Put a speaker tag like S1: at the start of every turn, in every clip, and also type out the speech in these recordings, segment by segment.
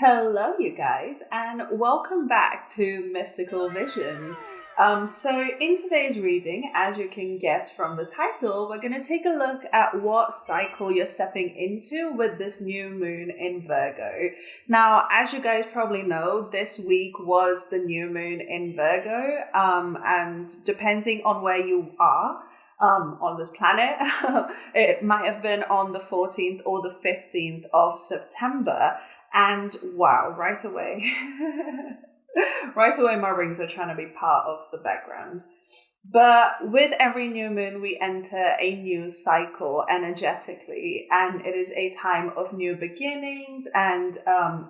S1: Hello, you guys, and welcome back to Mystical Visions. So, in today's reading, as you can guess from the title, we're going to take a look at what cycle you're stepping into with this new moon in Virgo. Now, as you guys probably know, this week was the new moon in Virgo, and depending on where you are, on this planet, it might have been on the 14th or the 15th of September. And wow, right away, right away, my rings are trying to be part of the background. But with every new moon, we enter a new cycle energetically, and it is a time of new beginnings and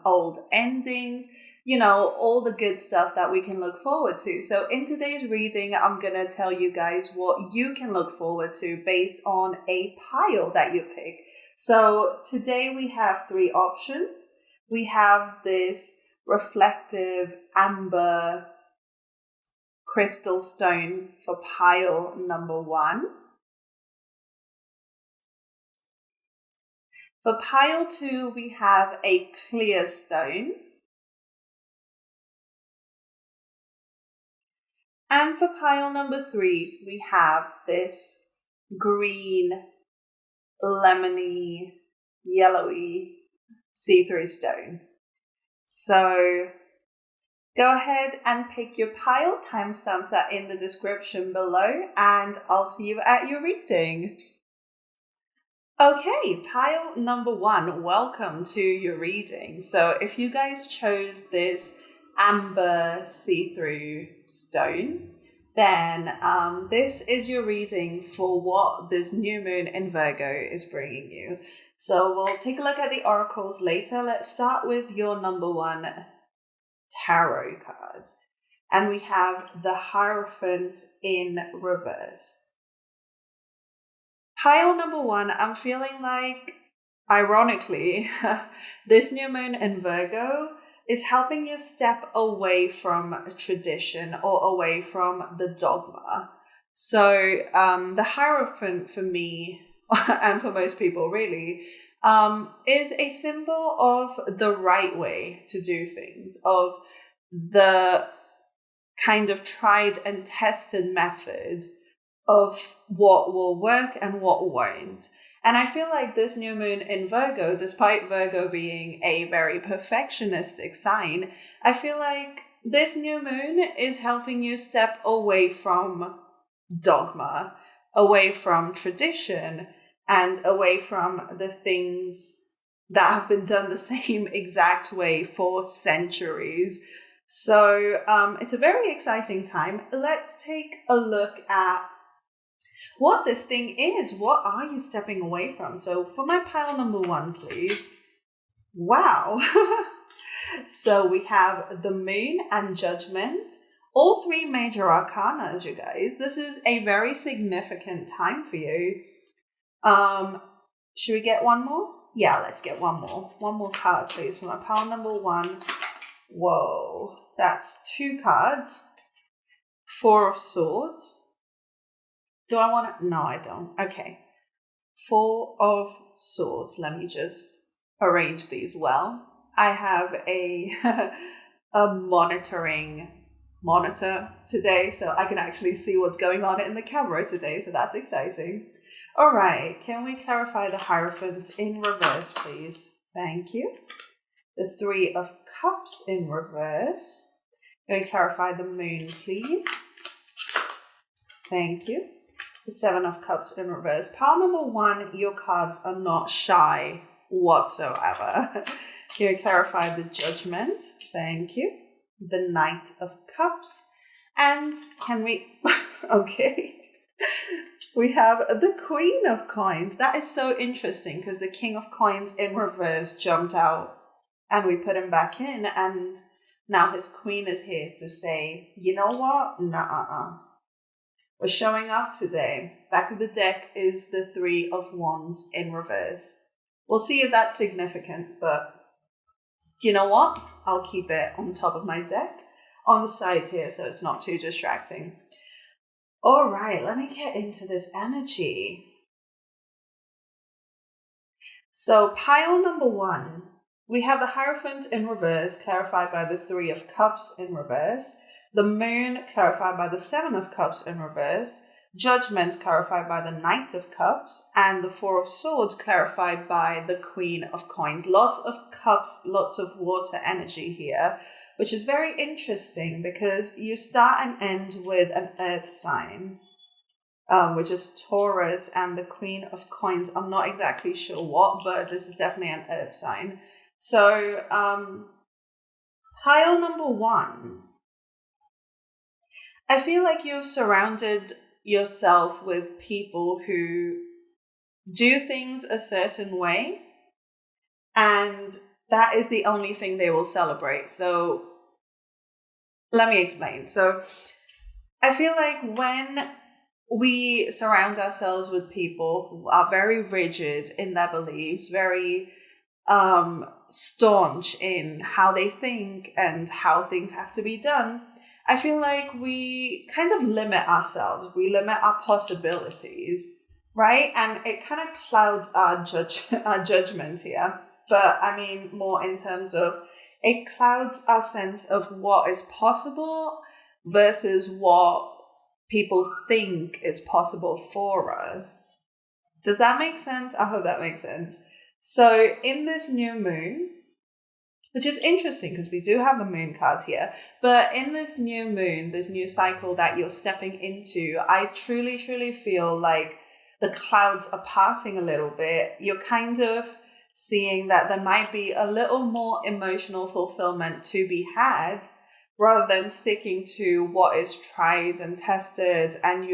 S1: old endings. You know, all the good stuff that we can look forward to. So in today's reading, I'm going to tell you guys what you can look forward to based on a pile that you pick. So today we have three options. We have this reflective amber crystal stone for pile number one. For pile two, we have a clear stone. And for pile number three, we have this green, lemony, yellowy see-through stone. So go ahead and pick your pile. Timestamps are in the description below, and I'll see you at your reading. Okay, pile number one, welcome to your reading. So if you guys chose this amber see-through stone, then this is your reading for what this new moon in Virgo is bringing you. So we'll take a look at the oracles later. Let's start with your number one tarot card. And we have the Hierophant in reverse. Pile number one, I'm feeling like, ironically, this new moon in Virgo is helping you step away from tradition or away from the dogma. So the Hierophant for me, and for most people really, is a symbol of the right way to do things, of the kind of tried and tested method of what will work and what won't. And I feel like this new moon in Virgo, despite Virgo being a very perfectionistic sign, I feel like this new moon is helping you step away from dogma, away from tradition, and away from the things that have been done the same exact way for centuries. So it's a very exciting time. Let's take a look at what this thing is. What are you stepping away from? So for my pile number one, please. Wow. So we have the moon and judgment. All three major arcanas, you guys. This is a very significant time for you. Should we get one more? Yeah, let's get one more. One more card, please, for my pile number one. Whoa, that's two cards. Four of Swords. Do I want to? No, I don't. Okay. Four of Swords. Let me just arrange these well. I have a a monitor today, so I can actually see what's going on in the camera today, so that's exciting. All right, can we clarify the Hierophant in reverse, please? Thank you. The Three of Cups in reverse. Can we clarify the Moon, please? Thank you. The Seven of Cups in reverse. Pile number one, your cards are not shy whatsoever. Can you clarify the Judgment? Thank you. The Knight of Cups. And can we... okay. We have the Queen of Coins. That is so interesting because the King of Coins in reverse jumped out and we put him back in, and now his queen is here to say, you know what? Nuh-uh. We're showing up today. Back of the deck is the Three of Wands in reverse. We'll see if that's significant, but you know what? I'll keep it on top of my deck on the side here so it's not too distracting. All right, let me get into this energy. So pile number one, We have the Hierophant in reverse, clarified by the Three of Cups in reverse. The Moon, clarified by the Seven of Cups in reverse. Judgment, clarified by the Knight of Cups. And the Four of Swords, clarified by the Queen of Coins. Lots of cups, lots of water energy here, which is very interesting because you start and end with an earth sign, which is Taurus, and the Queen of Coins. I'm not exactly sure what, but this is definitely an earth sign. So, pile number one. I feel like you've surrounded yourself with people who do things a certain way, and that is the only thing they will celebrate. So, let me explain. So, I feel like when we surround ourselves with people who are very rigid in their beliefs, very staunch in how they think and how things have to be done, I feel like we kind of limit ourselves. We limit our possibilities, right? And it kind of clouds our judgment here. But I mean, more in terms of it clouds our sense of what is possible versus what people think is possible for us. Does that make sense? I hope that makes sense. So in this new moon, which is interesting because we do have the moon card here, but in this new moon, this new cycle that you're stepping into, I truly, truly feel like the clouds are parting a little bit. You're kind of seeing that there might be a little more emotional fulfillment to be had, rather than sticking to what is tried and tested and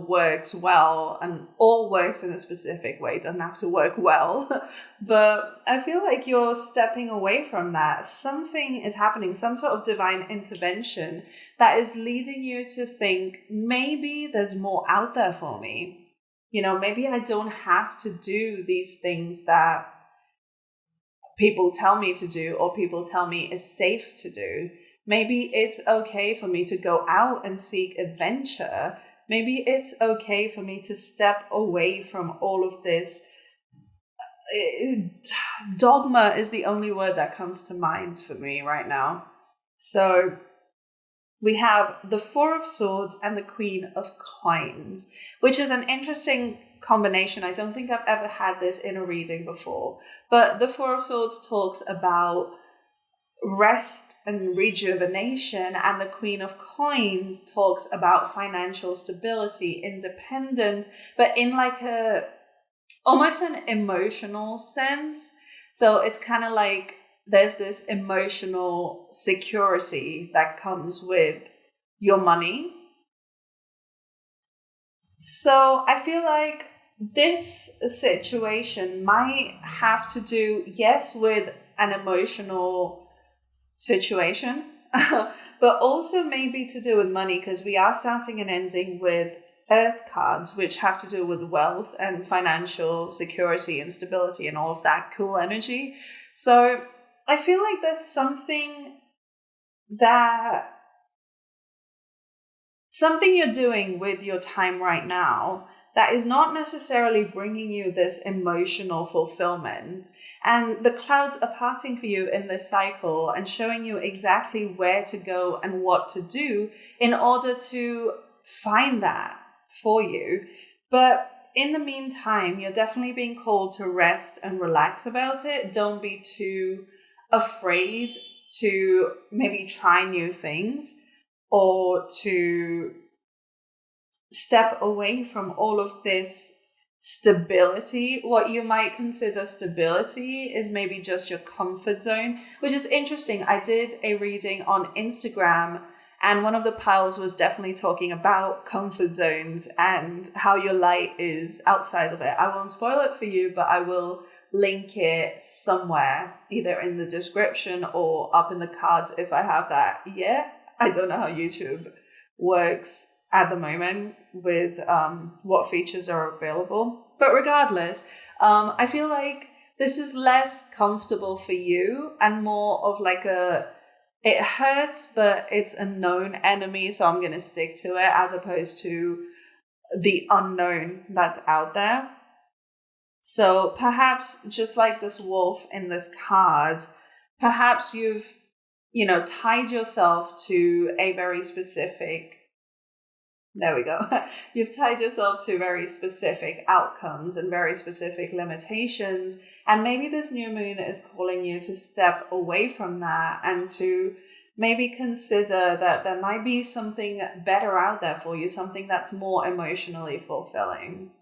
S1: works well and all works in a specific way. It doesn't have to work well. But I feel like you're stepping away from that. Something is happening, some sort of divine intervention that is leading you to think, maybe there's more out there for me. Maybe I don't have to do these things that people tell me to do or people tell me is safe to do. Maybe it's okay for me to go out and seek adventure. Maybe it's okay for me to step away from all of this. Dogma is the only word that comes to mind for me right now. So we have the Four of Swords and the Queen of Coins, which is an interesting combination. I don't think I've ever had this in a reading before. But the Four of Swords talks about rest and rejuvenation, and the Queen of Coins talks about financial stability, independence, but in like almost an emotional sense. So it's kind of like there's this emotional security that comes with your money. So I feel like this situation might have to do, yes, with an emotional situation, but also maybe to do with money, because we are starting and ending with earth cards, which have to do with wealth and financial security and stability and all of that cool energy. So I feel like there's something you're doing with your time right now that is not necessarily bringing you this emotional fulfillment. And the clouds are parting for you in this cycle and showing you exactly where to go and what to do in order to find that for you. But in the meantime, you're definitely being called to rest and relax about it. Don't be too afraid to maybe try new things or to step away from all of this stability. What you might consider stability is maybe just your comfort zone, which is interesting. I did a reading on Instagram, and one of the piles was definitely talking about comfort zones and how your light is outside of it. I won't spoil it for you, but I will link it somewhere, either in the description or up in the cards if I have that. Yeah, I don't know how YouTube works at the moment with what features are available. But regardless, I feel like this is less comfortable for you and more of like it hurts, but it's a known enemy, so I'm going to stick to it, as opposed to the unknown that's out there. So perhaps just like this wolf in this card, perhaps you've, tied yourself to a very specific, there we go. You've tied yourself to very specific outcomes and very specific limitations. And maybe this new moon is calling you to step away from that and to maybe consider that there might be something better out there for you, something that's more emotionally fulfilling.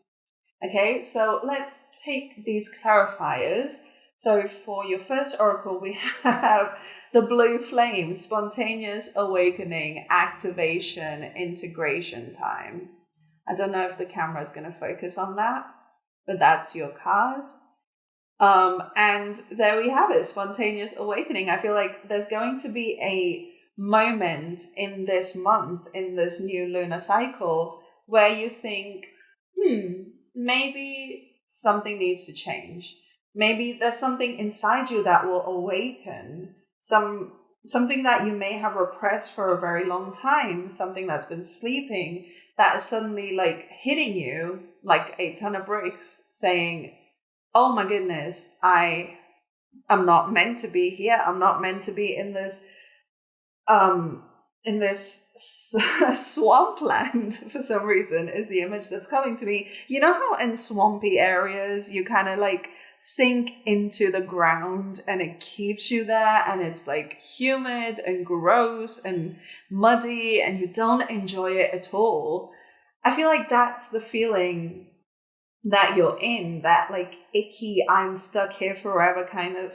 S1: Okay, so let's take these clarifiers. So for your first oracle, we have the blue flame, spontaneous awakening, activation, integration time. I don't know if the camera is going to focus on that, but that's your card. And there we have it, spontaneous awakening. I feel like there's going to be a moment in this month, in this new lunar cycle, where you think, maybe something needs to change. Maybe there's something inside you that will awaken, something that you may have repressed for a very long time, something that's been sleeping, that is suddenly like hitting you like a ton of bricks, saying, oh my goodness, I am not meant to be here. I'm not meant to be in this swampland for some reason is the image that's coming to me. You know how in swampy areas you kind of like sink into the ground and it keeps you there and it's like humid and gross and muddy and you don't enjoy it at all. I feel like that's the feeling that you're in, that like icky, I'm stuck here forever kind of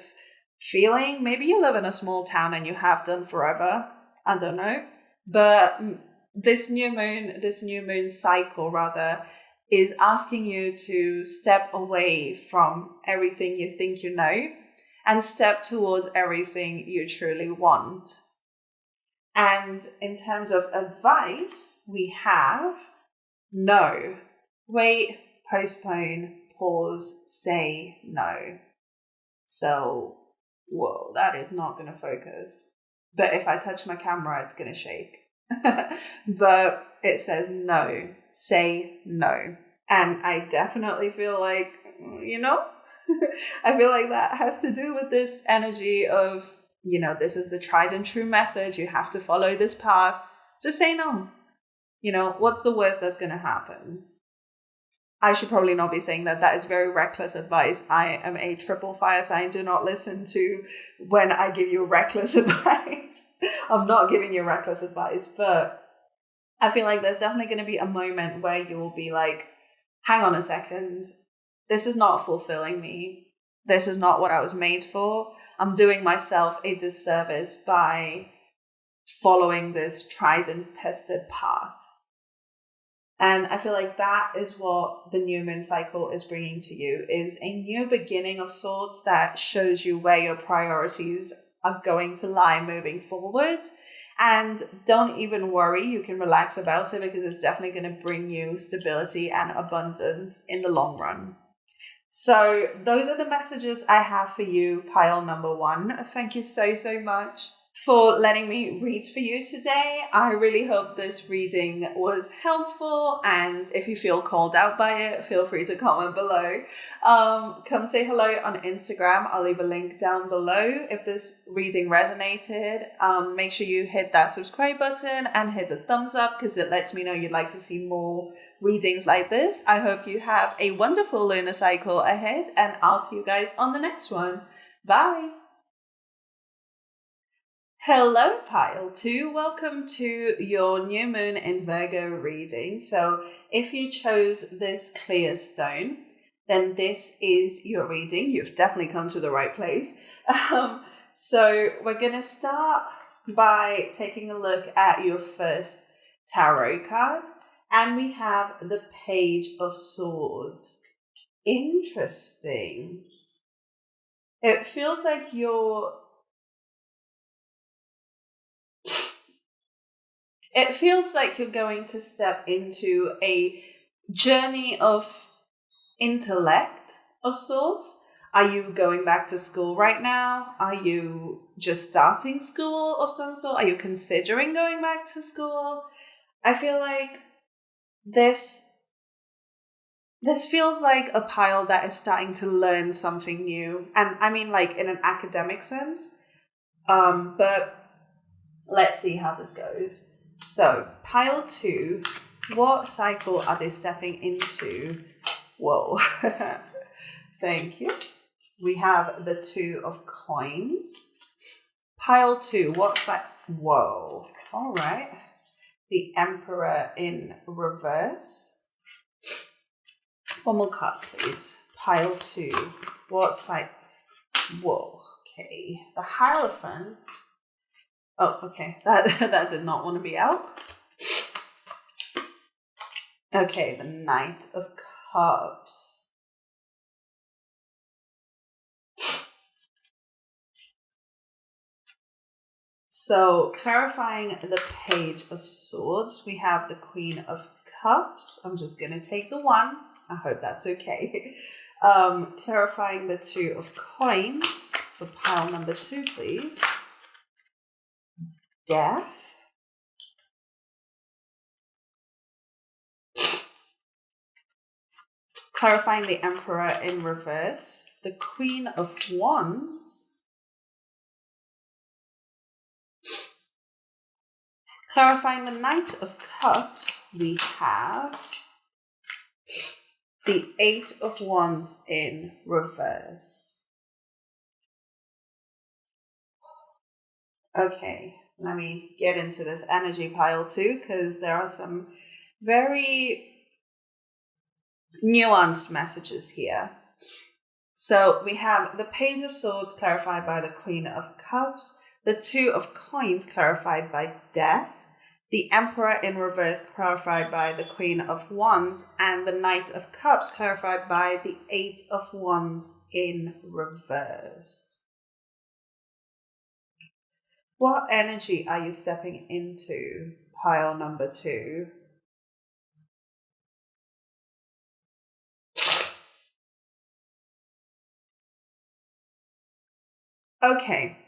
S1: feeling. Maybe you live in a small town and you have done forever. I don't know. But this new moon cycle rather, is asking you to step away from everything you think you know and step towards everything you truly want. And in terms of advice, we have no, wait, postpone, pause, say no. So, whoa, that is not going to focus. But if I touch my camera, it's going to shake. But it says no, say no. And I definitely feel like, I feel like that has to do with this energy of, this is the tried and true method. You have to follow this path. Just say no. What's the worst that's going to happen? I should probably not be saying that. That is very reckless advice. I am a triple fire sign. Do not listen to when I give you reckless advice. I'm not giving you reckless advice, but I feel like there's definitely going to be a moment where you will be like, hang on a second. This is not fulfilling me. This is not what I was made for. I'm doing myself a disservice by following this tried and tested path. And I feel like that is what the new moon cycle is bringing to you, is a new beginning of sorts that shows you where your priorities are going to lie moving forward. And don't even worry, you can relax about it because it's definitely going to bring you stability and abundance in the long run. So those are the messages I have for you, pile number 1. Thank you so much for letting me read for you today. I really hope this reading was helpful, and if you feel called out by it, feel free to comment below. Come say hello on Instagram. I'll leave a link down below. If this reading resonated, make sure you hit that subscribe button and hit the thumbs up because it lets me know you'd like to see more readings like this. I hope you have a wonderful lunar cycle ahead, and I'll see you guys on the next one. Bye! Hello, Pile 2. Welcome to your new moon in Virgo reading. So if you chose this clear stone, then this is your reading. You've definitely come to the right place. So we're going to start by taking a look at your first tarot card. And we have the Page of Swords. Interesting. It feels like you're going to step into a journey of intellect of sorts. Are you going back to school right now? Are you just starting school of some sort? Are you considering going back to school? I feel like this this feels like a pile that is starting to learn something new. And I mean, like, in an academic sense. But let's see how this goes. So, pile 2, what cycle are they stepping into? Whoa. Thank you. We have the 2 of coins. Pile 2, what cycle? Whoa. All right. The Emperor in reverse. One more card, please. Pile 2. What side? Whoa. Okay. The Hierophant. Oh, okay. That did not want to be out. Okay. The Knight of Cups. So, clarifying the Page of Swords, we have the Queen of Cups. I'm just going to take the 1. I hope that's okay. Clarifying the 2 of Coins for pile number 2, please. Death. Clarifying the Emperor in reverse. The Queen of Wands. Clarifying the Knight of Cups, we have the 8 of Wands in reverse. Okay, let me get into this energy pile too, because there are some very nuanced messages here. So we have the Page of Swords clarified by the Queen of Cups, the 2 of Coins clarified by Death, the Emperor in reverse clarified by the Queen of Wands, and the Knight of Cups clarified by the 8 of Wands in reverse. What energy are you stepping into, pile number 2? Okay.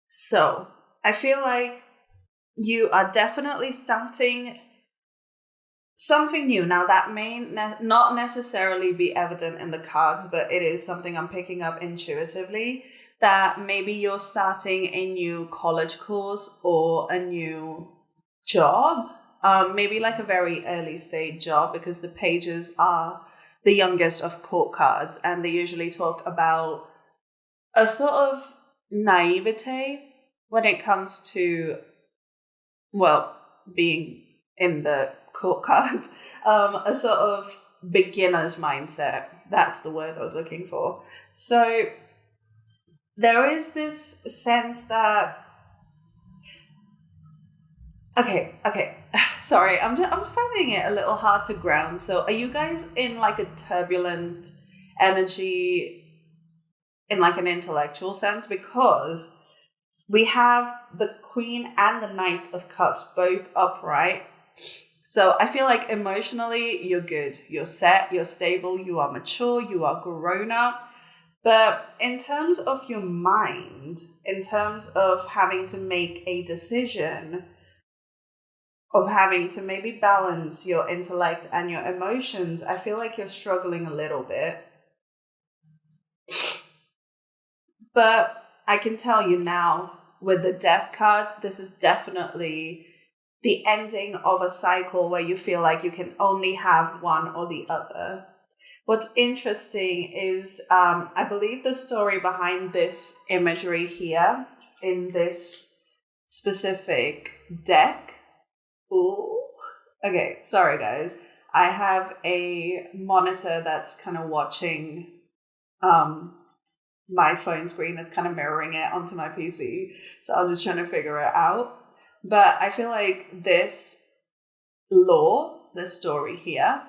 S1: So, I feel like you are definitely starting something new. Now, that may not necessarily be evident in the cards, but it is something I'm picking up intuitively, that maybe you're starting a new college course or a new job, maybe like a very early stage job, because the pages are the youngest of court cards, and they usually talk about a sort of naivete when it comes to, well, being in the court cards, a sort of beginner's mindset. That's the word I was looking for. So there is this sense that, okay. Sorry, I'm finding it a little hard to ground. So are you guys in like a turbulent energy in like an intellectual sense? Because we have the Queen and the Knight of Cups both upright. So I feel like emotionally you're good. You're set, you're stable, you are mature, you are grown up. But in terms of your mind, in terms of having to make a decision, of having to maybe balance your intellect and your emotions, I feel like you're struggling a little bit. But I can tell you now, with the Death cards, this is definitely the ending of a cycle where you feel like you can only have one or the other. What's interesting is, I believe the story behind this imagery here in this specific deck. Ooh. Okay, sorry guys. I have a monitor that's kind of watching my phone screen, that's kind of mirroring it onto my PC. So I'm just trying to figure it out. But I feel like this story here,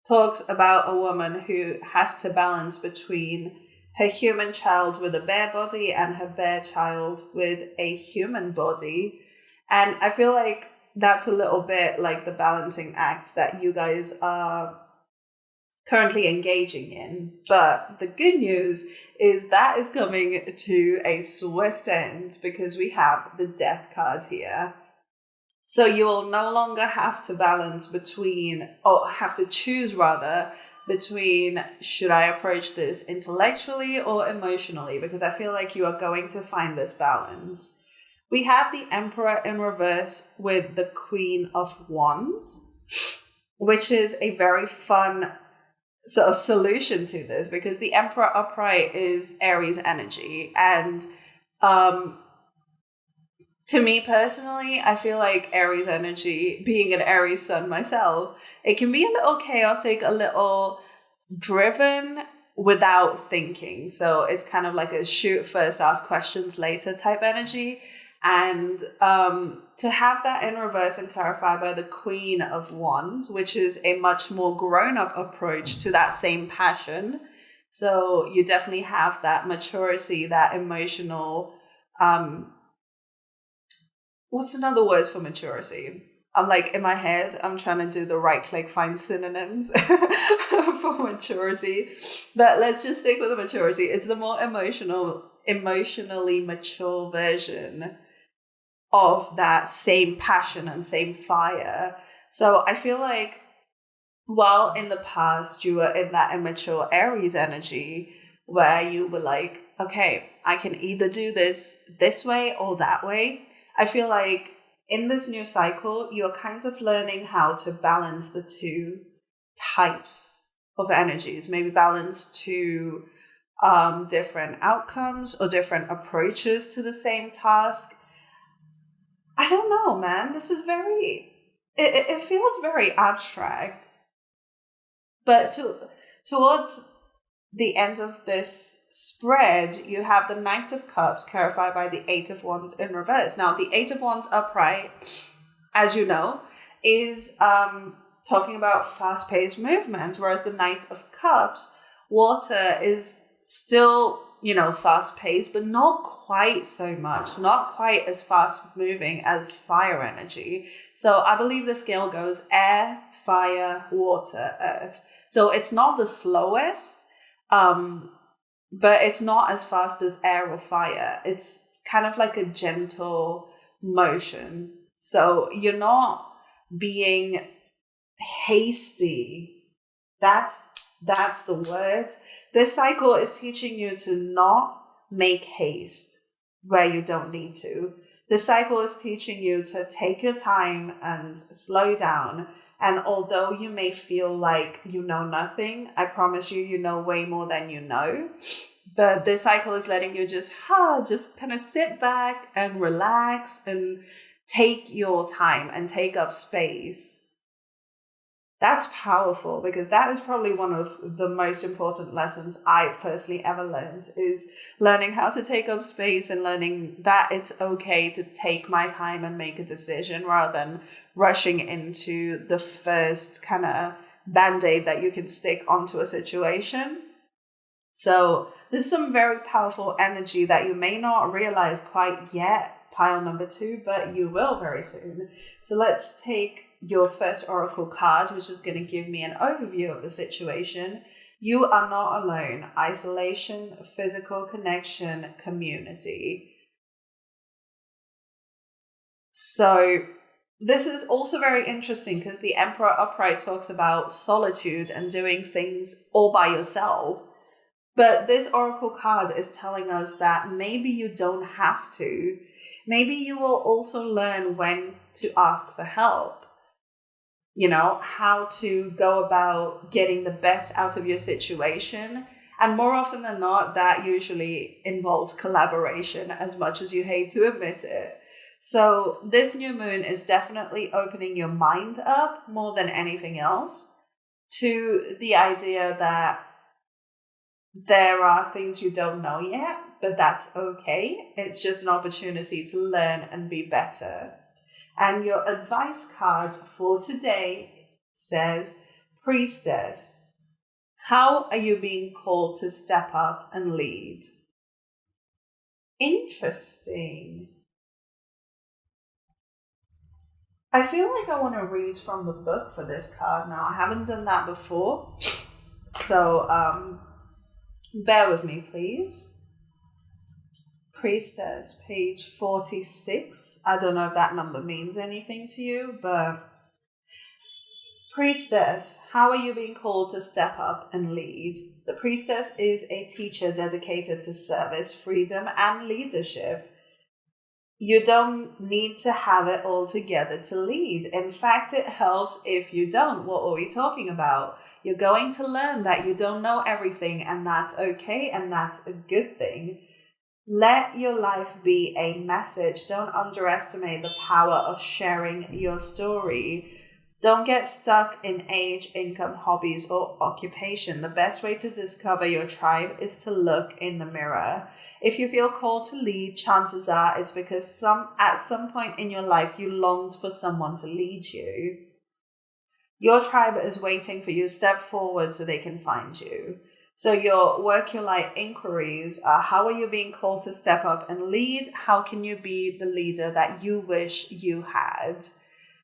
S1: talks about a woman who has to balance between her human child with a bear body and her bear child with a human body. And I feel like that's a little bit like the balancing act that you guys are currently engaging in. But the good news is that is coming to a swift end, because we have the Death card here. So you will no longer have to balance between, or have to choose rather, between should I approach this intellectually or emotionally? Because I feel like you are going to find this balance. We have the Emperor in reverse with the Queen of Wands, which is a very fun sort of solution to this, because the Emperor upright is Aries energy. And to me personally, I feel like Aries energy, being an Aries sun myself, it can be a little chaotic, a little driven without thinking. So it's kind of like a shoot first, ask questions later type energy. And to have that in reverse and clarified by the Queen of Wands, which is a much more grown-up approach to that same passion. So you definitely have that maturity, that emotional, what's another word for maturity? I'm like, in my head, I'm trying to do the right click, find synonyms for maturity. But let's just stick with the maturity. It's the more emotionally mature version of that same passion and same fire. So I feel like while in the past you were in that immature Aries energy where you were like, okay, I can either do this way or that way. I feel like in this new cycle, you're kind of learning how to balance the two types of energies, maybe balance two different outcomes or different approaches to the same task. I don't know, man. This is it feels very abstract. But towards the end of this spread, you have the Knight of Cups clarified by the Eight of Wands in reverse. Now, the Eight of Wands upright, as you know, is talking about fast-paced movements, whereas the Knight of Cups, water, is still, fast-paced, but not quite so much, not quite as fast-moving as fire energy. So I believe the scale goes air, fire, water, earth. So it's not the slowest, but it's not as fast as air or fire. It's kind of like a gentle motion. So you're not being hasty. That's the word. This cycle is teaching you to not make haste where you don't need to. This cycle is teaching you to take your time and slow down. And although you may feel like you know nothing, I promise you know way more than you know. But this cycle is letting you just kind of sit back and relax and take your time and take up space. That's powerful, because that is probably one of the most important lessons I've personally ever learned, is learning how to take up space and learning that it's okay to take my time and make a decision rather than rushing into the first kind of band-aid that you can stick onto a situation. So there's some very powerful energy that you may not realize quite yet, pile number 2, but you will very soon. So let's take your first oracle card, which is going to give me an overview of the situation. You are not alone. Isolation, physical connection, community. So this is also very interesting because the Emperor upright talks about solitude and doing things all by yourself. But this oracle card is telling us that maybe you don't have to. Maybe you will also learn when to ask for help. How to go about getting the best out of your situation. And more often than not, that usually involves collaboration, as much as you hate to admit it. So this new moon is definitely opening your mind up more than anything else to the idea that there are things you don't know yet, but that's okay. It's just an opportunity to learn and be better. And your advice card for today says, Priestess, how are you being called to step up and lead? Interesting. I feel like I want to read from the book for this card now. I haven't done that before. So, bear with me, please. Priestess, page 46. I don't know if that number means anything to you, but Priestess, how are you being called to step up and lead? The Priestess is a teacher dedicated to service, freedom, and leadership. You don't need to have it all together to lead. In fact, it helps if you don't. What are we talking about? You're going to learn that you don't know everything, and that's okay, and that's a good thing. Let your life be a message. Don't underestimate the power of sharing your story. Don't get stuck in age, income, hobbies, or occupation. The best way to discover your tribe is to look in the mirror. If you feel called to lead, chances are it's because at some point in your life you longed for someone to lead you. Your tribe is waiting for you to step forward so they can find you. So your work your life inquiries are: how are you being called to step up and lead? How can you be the leader that you wish you had?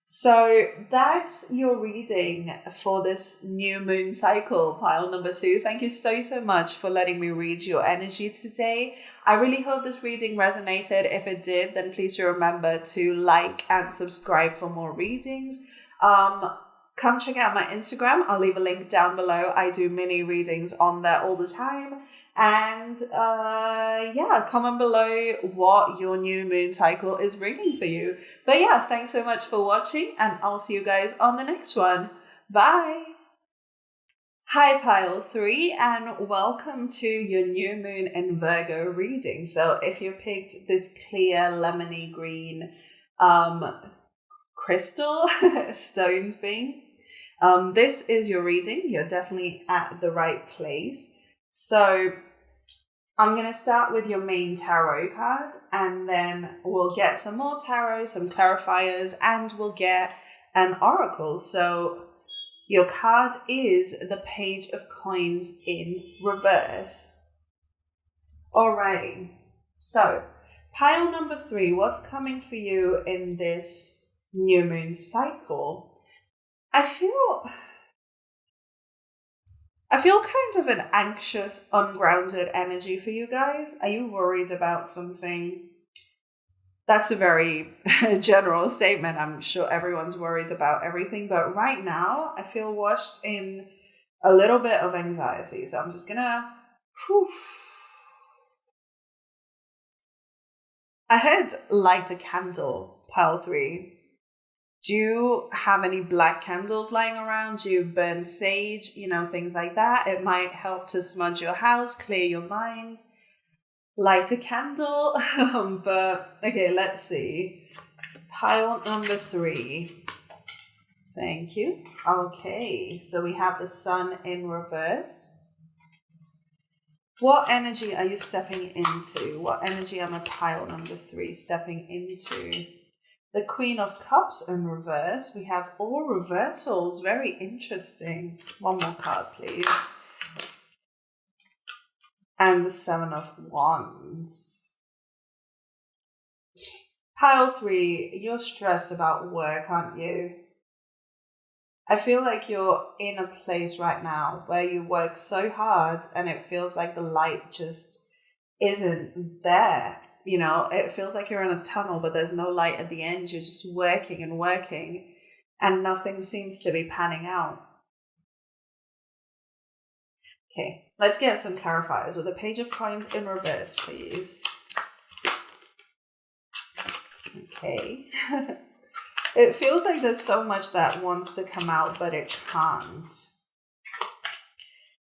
S1: So that's your reading for this new moon cycle, pile number 2. Thank you so much for letting me read your energy today. I really hope this reading resonated. If it did, then please remember to like and subscribe for more readings. Come check out my Instagram. I'll leave a link down below. I do mini readings on there all the time. And comment below what your new moon cycle is bringing for you. But yeah, thanks so much for watching, and I'll see you guys on the next one. Bye! Hi Pile 3, and welcome to your new moon in Virgo reading. So if you picked this clear lemony green crystal stone thing, this is your reading. You're definitely at the right place. So I'm going to start with your main tarot card, and then we'll get some more tarot, some clarifiers, and we'll get an oracle. So your card is the Page of Coins in reverse. Alrighty. So pile number 3, what's coming for you in this new moon cycle? I feel kind of an anxious, ungrounded energy for you guys. Are you worried about something? That's a very general statement. I'm sure everyone's worried about everything. But right now, I feel washed in a little bit of anxiety. So I'm just going to... I heard light a candle, pile 3. Do you have any black candles lying around? Do you burn sage? Things like that. It might help to smudge your house, clear your mind. Light a candle. But, okay, let's see. Pile number 3. Thank you. Okay, so we have the Sun in reverse. What energy are you stepping into? What energy am a pile number 3 stepping into? The Queen of Cups in reverse. We have all reversals. Very interesting. One more card, please. And the Seven of Wands. Pile 3, you're stressed about work, aren't you? I feel like you're in a place right now where you work so hard and it feels like the light just isn't there. It feels like you're in a tunnel, but there's no light at the end. You're just working and working, and nothing seems to be panning out. Okay, let's get some clarifiers with the Page of Coins in reverse, please. Okay. It feels like there's so much that wants to come out, but it can't.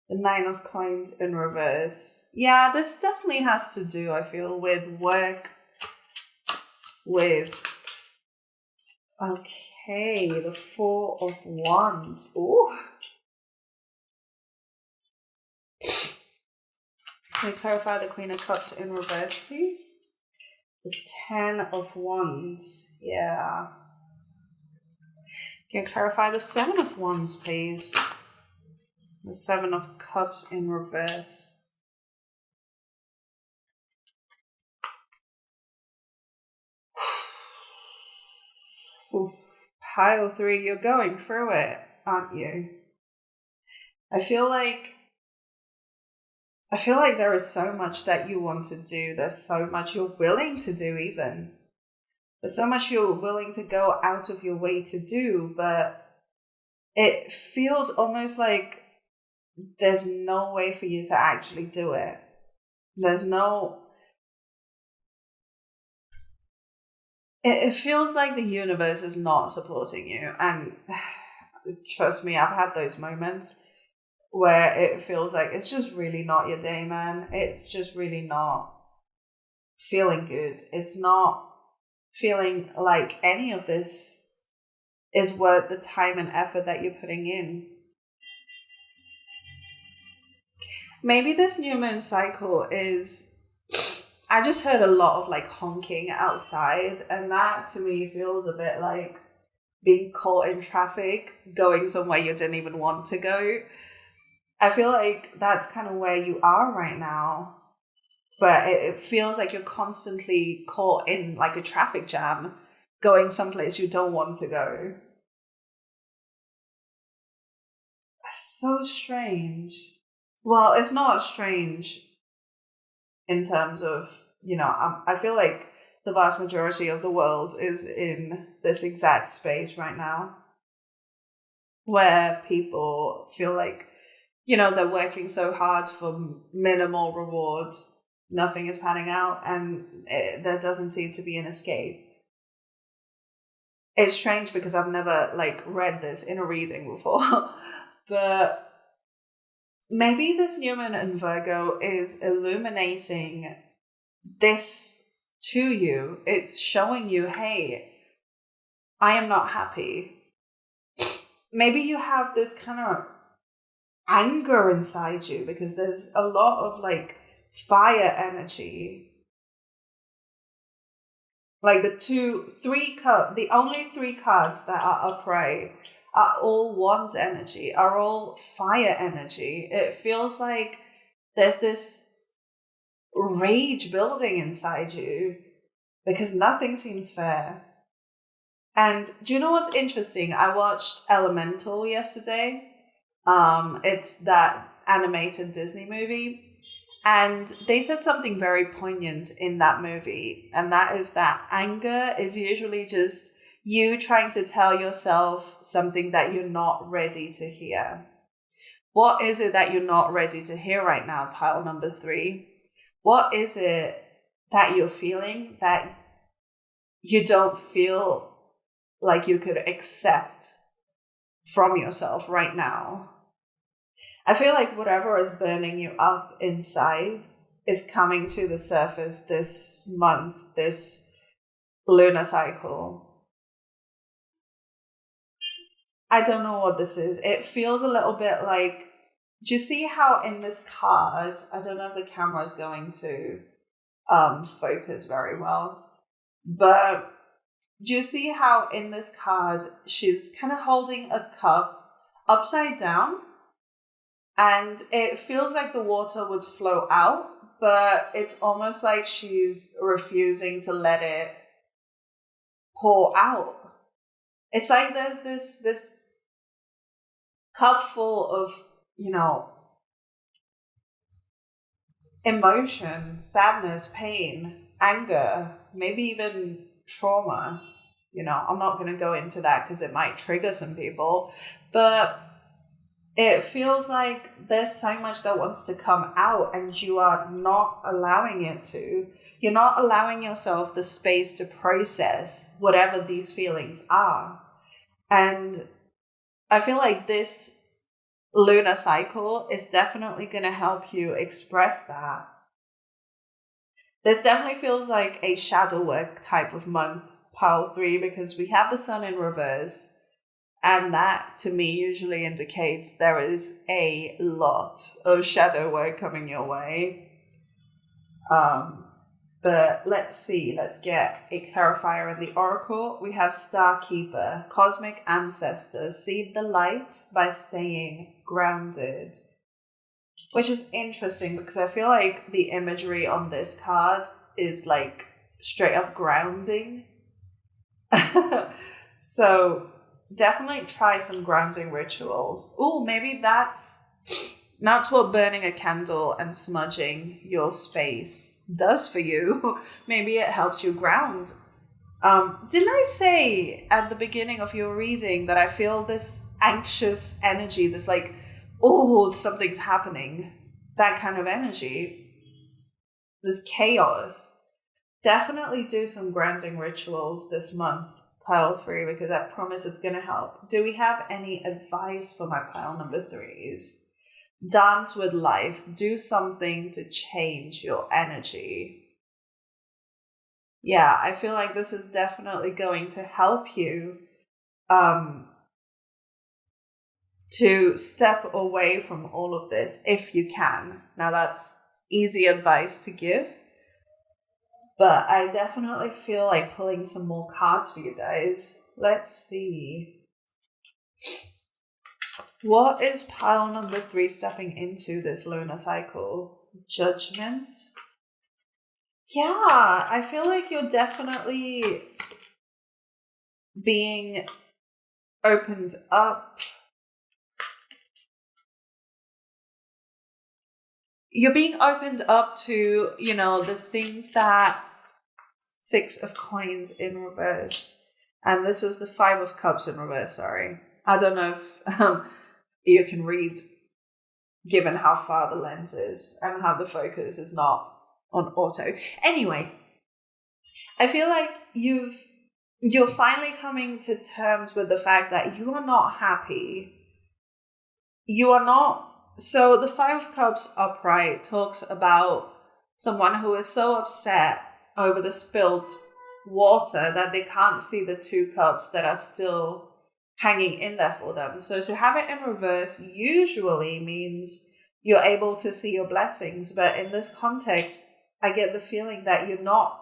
S1: The Nine of Coins in reverse. Yeah, this definitely has to do, I feel, with work, okay, the Four of Wands. Ooh. Can we clarify the Queen of Cups in reverse, please? The Ten of Wands. Yeah. Can you clarify the Seven of Wands, please? The Seven of Cups in reverse. Oof. Pile 3, you're going through it, aren't you? I feel like I feel like there is so much that you want to do. There's so much you're willing to do, even. There's so much you're willing to go out of your way to do, but it feels almost like there's no way for you to actually do it. There's no. It feels like the universe is not supporting you. And trust me, I've had those moments where it feels like it's just really not your day, man. It's just really not feeling good. It's not feeling like any of this is worth the time and effort that you're putting in. Maybe this new moon cycle is. I just heard a lot of like honking outside, and that to me feels a bit like being caught in traffic, going somewhere you didn't even want to go. I feel like that's kind of where you are right now. But it feels like you're constantly caught in like a traffic jam, going someplace you don't want to go. So strange. Well, it's not strange in terms of, I feel like the vast majority of the world is in this exact space right now where people feel like, they're working so hard for minimal reward. Nothing is panning out, and there doesn't seem to be an escape. It's strange because I've never read this in a reading before, but maybe this new moon in Virgo is illuminating this to you. It's showing you, hey, I am not happy. Maybe you have this kind of anger inside you because there's a lot of fire energy. Like the only three cards that are upright are all wands energy, are all fire energy. It feels like there's this rage building inside you because nothing seems fair. And do you know what's interesting? I watched Elemental yesterday. It's that animated Disney movie. And they said something very poignant in that movie. And that is that anger is usually just you trying to tell yourself something that you're not ready to hear. What is it that you're not ready to hear right now, pile number 3? What is it that you're feeling that you don't feel like you could accept from yourself right now? I feel like whatever is burning you up inside is coming to the surface this month, this lunar cycle. I don't know what this is. It feels a little bit like, do you see how in this card, I don't know if the camera is going to focus very well, but do you see how in this card, she's kind of holding a cup upside down? And it feels like the water would flow out, but it's almost like she's refusing to let it pour out. It's like there's this cup full of, emotion, sadness, pain, anger, maybe even trauma. I'm not going to go into that because it might trigger some people, but it feels like there's so much that wants to come out and you are not allowing it to. You're not allowing yourself the space to process whatever these feelings are. And I feel like this lunar cycle is definitely going to help you express that. This definitely feels like a shadow work type of month, pile 3, because we have the sun in reverse. And that, to me, usually indicates there is a lot of shadow work coming your way. But let's see. Let's get a clarifier in the oracle. We have Star Keeper, Cosmic Ancestor, seed the light by staying grounded. Which is interesting because I feel like the imagery on this card is straight up grounding. So definitely try some grounding rituals. Oh, maybe that's That's what burning a candle and smudging your space does for you. Maybe it helps you ground. Didn't I say at the beginning of your reading that I feel this anxious energy, this like, oh, something's happening, that kind of energy, this chaos? Definitely do some grounding rituals this month, pile 3, because I promise it's going to help. Do we have any advice for my pile number 3s? Dance with life. Do something to change your energy. Yeah, I feel like this is definitely going to help you to step away from all of this if you can. Now, that's easy advice to give, but I definitely feel like pulling some more cards for you guys. Let's see. What is pile number 3 stepping into this lunar cycle? Judgment. Yeah, I feel like you're definitely being opened up. You're being opened up to, the things that 6 of coins in reverse. And this is the 5 of cups in reverse, sorry. I don't know if you can read given how far the lens is and how the focus is not on auto. Anyway, I feel like you're finally coming to terms with the fact that you are not happy. You are not. So the 5 of Cups upright talks about someone who is so upset over the spilled water that they can't see the 2 cups that are still hanging in there for them. So to have it in reverse usually means you're able to see your blessings. But in this context, I get the feeling that you're not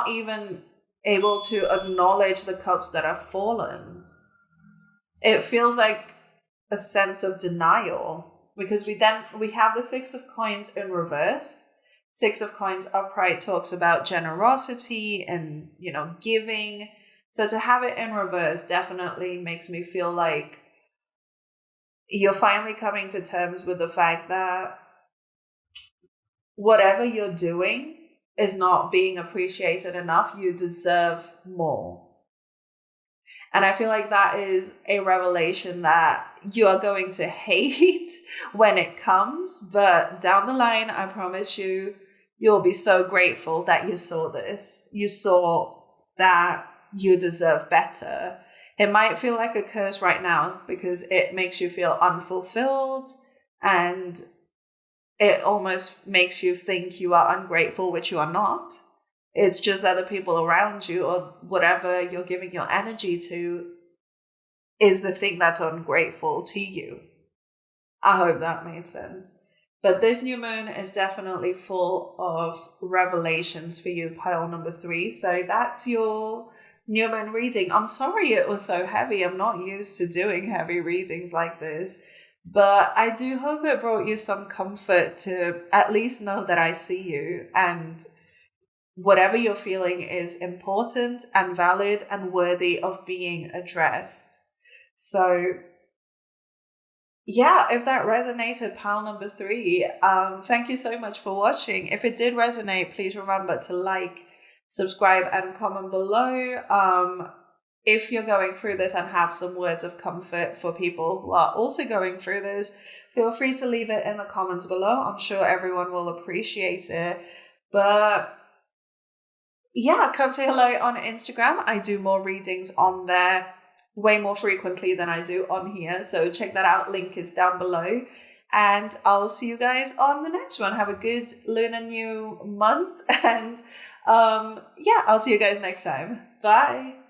S1: even able to acknowledge the cups that have fallen. It feels like a sense of denial, because we have the 6 of coins in reverse. 6 of coins upright talks about generosity and, giving. So to have it in reverse definitely makes me feel like you're finally coming to terms with the fact that whatever you're doing is not being appreciated enough. You deserve more. And I feel like that is a revelation that you are going to hate when it comes. But down the line, I promise you'll be so grateful that you saw this. You saw that you deserve better. It might feel like a curse right now because it makes you feel unfulfilled and it almost makes you think you are ungrateful, which you are not. It's just that the people around you or whatever you're giving your energy to is the thing that's ungrateful to you. I hope that made sense. But this new moon is definitely full of revelations for you, pile number 3. So that's your new moon reading. I'm sorry it was so heavy. I'm not used to doing heavy readings like this. But I do hope it brought you some comfort to at least know that I see you, and whatever you're feeling is important and valid and worthy of being addressed. So yeah, if that resonated, pile number 3, thank you so much for watching. If it did resonate, please remember to like, subscribe, and comment below. If you're going through this and have some words of comfort for people who are also going through this, feel free to leave it in the comments below. I'm sure everyone will appreciate it. But yeah, come say hello on Instagram. I do more readings on there way more frequently than I do on here. So check that out. Link is down below. And I'll see you guys on the next one. Have a good lunar new month. And yeah, I'll see you guys next time. Bye.